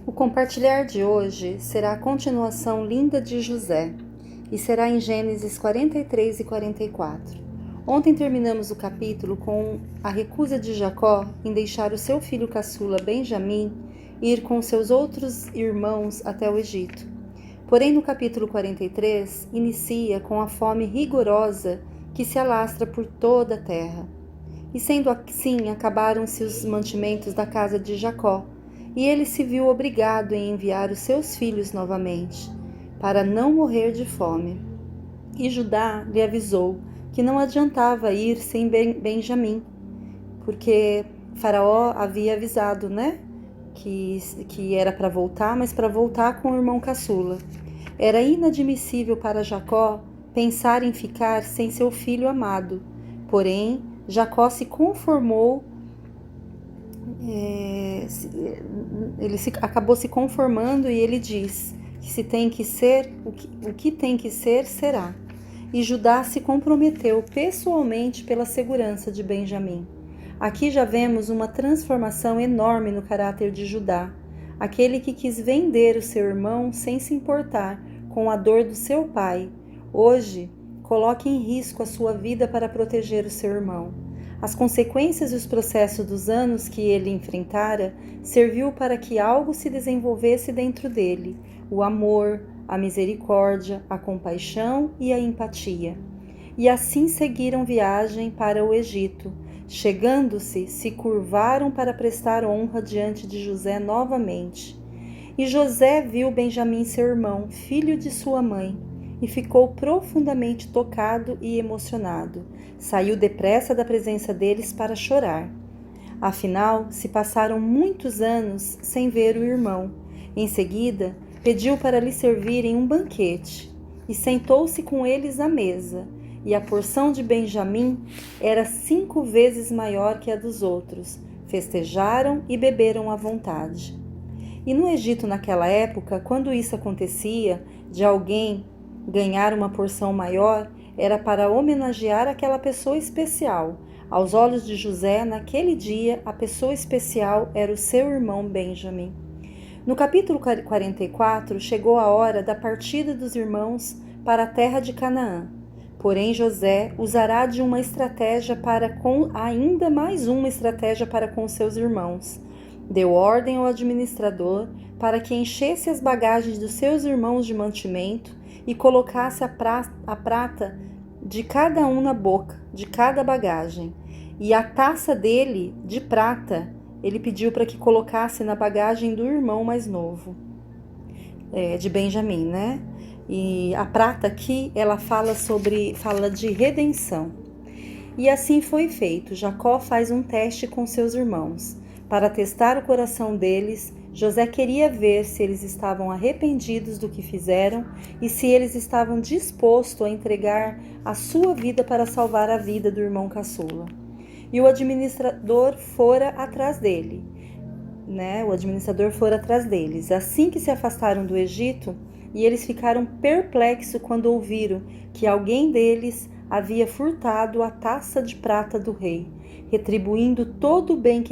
O compartilhar de hoje será a continuação linda de José e será em Gênesis 43 e 44. Ontem terminamos o capítulo com a recusa de Jacó em deixar o seu filho caçula Benjamim ir com seus outros irmãos até o Egito. Porém, no capítulo 43, inicia com a fome rigorosa que se alastra por toda a terra. E sendo assim, acabaram-se os mantimentos da casa de Jacó, e ele se viu obrigado em enviar os seus filhos novamente, para não morrer de fome. E Judá lhe avisou que não adiantava ir sem Benjamim, porque Faraó havia avisado, que era para voltar, mas para voltar com o irmão caçula. Era inadmissível para Jacó pensar em ficar sem seu filho amado. Porém, Jacó se conformou, ele acabou se conformando e ele diz que se tem que ser, o que tem que ser, será. E Judá se comprometeu pessoalmente pela segurança de Benjamim. Aqui já vemos uma transformação enorme no caráter de Judá, aquele que quis vender o seu irmão sem se importar com a dor do seu pai. Hoje, coloque em risco a sua vida para proteger o seu irmão. As consequências e os processos dos anos que ele enfrentara serviu para que algo se desenvolvesse dentro dele: o amor, a misericórdia, a compaixão e a empatia. E assim seguiram viagem para o Egito. Chegando-se, se curvaram para prestar honra diante de José novamente. E José viu Benjamim, seu irmão, filho de sua mãe, e ficou profundamente tocado e emocionado. Saiu depressa da presença deles para chorar. Afinal, se passaram muitos anos sem ver o irmão. Em seguida, pediu para lhe servirem um banquete, e sentou-se com eles à mesa. E a porção de Benjamim era 5 vezes maior que a dos outros. Festejaram e beberam à vontade. E no Egito naquela época, quando isso acontecia, de alguém ganhar uma porção maior, era para homenagear aquela pessoa especial. Aos olhos de José, naquele dia, a pessoa especial era o seu irmão Benjamim. No capítulo 44, chegou a hora da partida dos irmãos para a terra de Canaã. Porém, José usará de uma estratégia ainda mais uma estratégia para com seus irmãos. Deu ordem ao administrador para que enchesse as bagagens dos seus irmãos de mantimento e colocasse a prata de cada um na boca de cada bagagem. E a taça dele, de prata, ele pediu para que colocasse na bagagem do irmão mais novo, de Benjamim, E a prata aqui, ela fala de redenção. E assim foi feito. Jacó faz um teste com seus irmãos. Para testar o coração deles, José queria ver se eles estavam arrependidos do que fizeram e se eles estavam dispostos a entregar a sua vida para salvar a vida do irmão caçula. E o administrador fora atrás dele, O administrador fora atrás deles. Assim que se afastaram do Egito, e eles ficaram perplexos quando ouviram que alguém deles havia furtado a taça de prata do rei, retribuindo todo o bem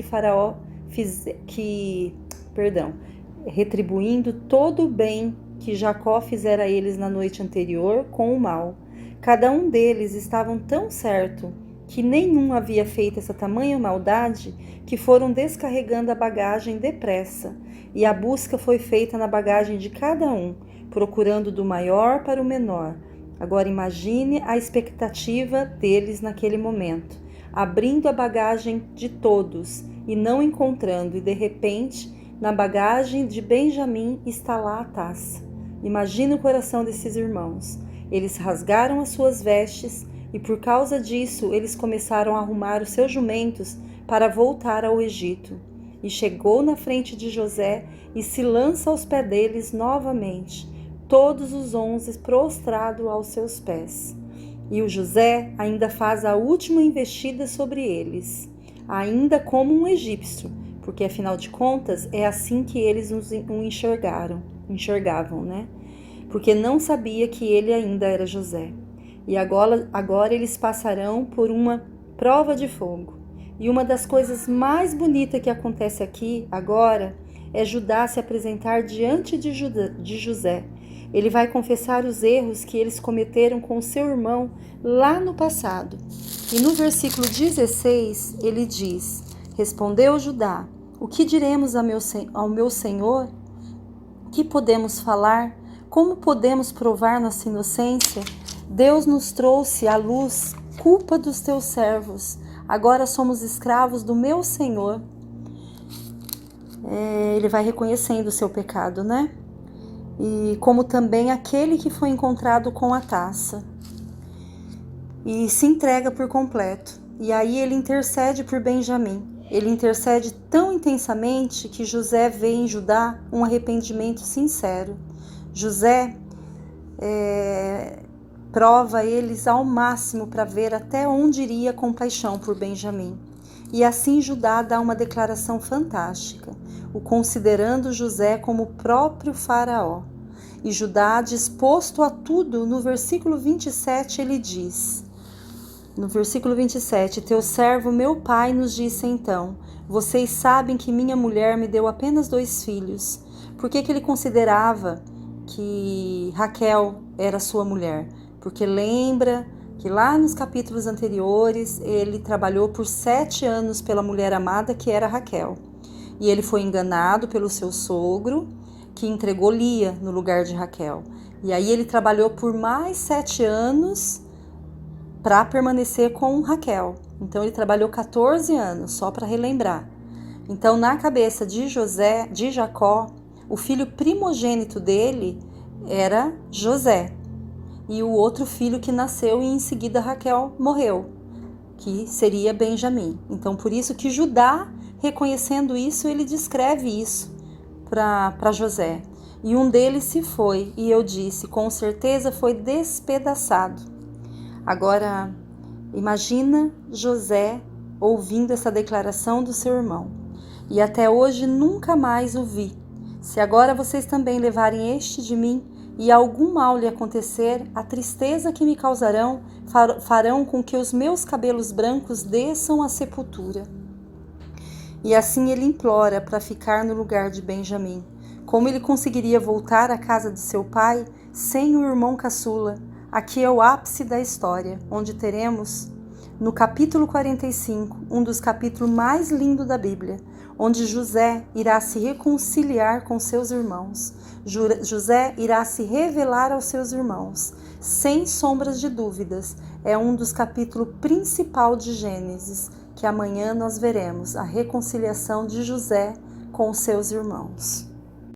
que Jacó fizera a eles na noite anterior com o mal. Cada um deles estavam tão certo que nenhum havia feito essa tamanha maldade que foram descarregando a bagagem depressa, e a busca foi feita na bagagem de cada um, procurando do maior para o menor. Agora imagine a expectativa deles naquele momento, abrindo a bagagem de todos e não encontrando, e de repente, na bagagem de Benjamim está lá a taça. Imagine o coração desses irmãos. Eles rasgaram as suas vestes e por causa disso eles começaram a arrumar os seus jumentos para voltar ao Egito. E chegou na frente de José e se lança aos pés deles novamente, todos os 11 prostrados aos seus pés. E o José ainda faz a última investida sobre eles, ainda como um egípcio, porque afinal de contas é assim que eles o enxergavam, Porque não sabia que ele ainda era José. E agora eles passarão por uma prova de fogo. E uma das coisas mais bonitas que acontece aqui agora é Judá se apresentar diante de José. Ele vai confessar os erros que eles cometeram com seu irmão lá no passado. E no versículo 16, ele diz: Respondeu Judá: O que diremos ao meu senhor? O que podemos falar? Como podemos provar nossa inocência? Deus nos trouxe à luz culpa dos teus servos. Agora somos escravos do meu senhor. Ele vai reconhecendo o seu pecado, né? E como também aquele que foi encontrado com a taça. E se entrega por completo. E aí ele intercede por Benjamim. Ele intercede tão intensamente que José vê em Judá um arrependimento sincero. José prova eles ao máximo para ver até onde iria a compaixão por Benjamim. E assim Judá dá uma declaração fantástica, o considerando José como o próprio faraó. E Judá, disposto a tudo, no versículo 27 ele diz, no versículo 27, Teu servo meu pai nos disse então, vocês sabem que minha mulher me deu apenas 2 filhos. Por que ele considerava que Raquel era sua mulher? Porque lembra que lá nos capítulos anteriores ele trabalhou por 7 anos pela mulher amada que era Raquel. E ele foi enganado pelo seu sogro, que entregou Lia no lugar de Raquel. E aí ele trabalhou por mais 7 anos para permanecer com Raquel. Então ele trabalhou 14 anos, só para relembrar. Então na cabeça de Jacó, o filho primogênito dele era José. E o outro filho que nasceu e em seguida Raquel morreu, que seria Benjamim. Então por isso que Judá, reconhecendo isso, ele descreve isso para José. E um deles se foi, e eu disse, com certeza foi despedaçado. Agora, imagina José ouvindo essa declaração do seu irmão. E até hoje nunca mais o vi. Se agora vocês também levarem este de mim, e algum mal lhe acontecer, a tristeza que me causarão farão com que os meus cabelos brancos desçam à sepultura. E assim ele implora para ficar no lugar de Benjamim. Como ele conseguiria voltar à casa de seu pai sem o irmão caçula? Aqui é o ápice da história, onde teremos, no capítulo 45, um dos capítulos mais lindos da Bíblia, onde José irá se reconciliar com seus irmãos. José irá se revelar aos seus irmãos, sem sombras de dúvidas. É um dos capítulos principais de Gênesis, que amanhã nós veremos a reconciliação de José com seus irmãos.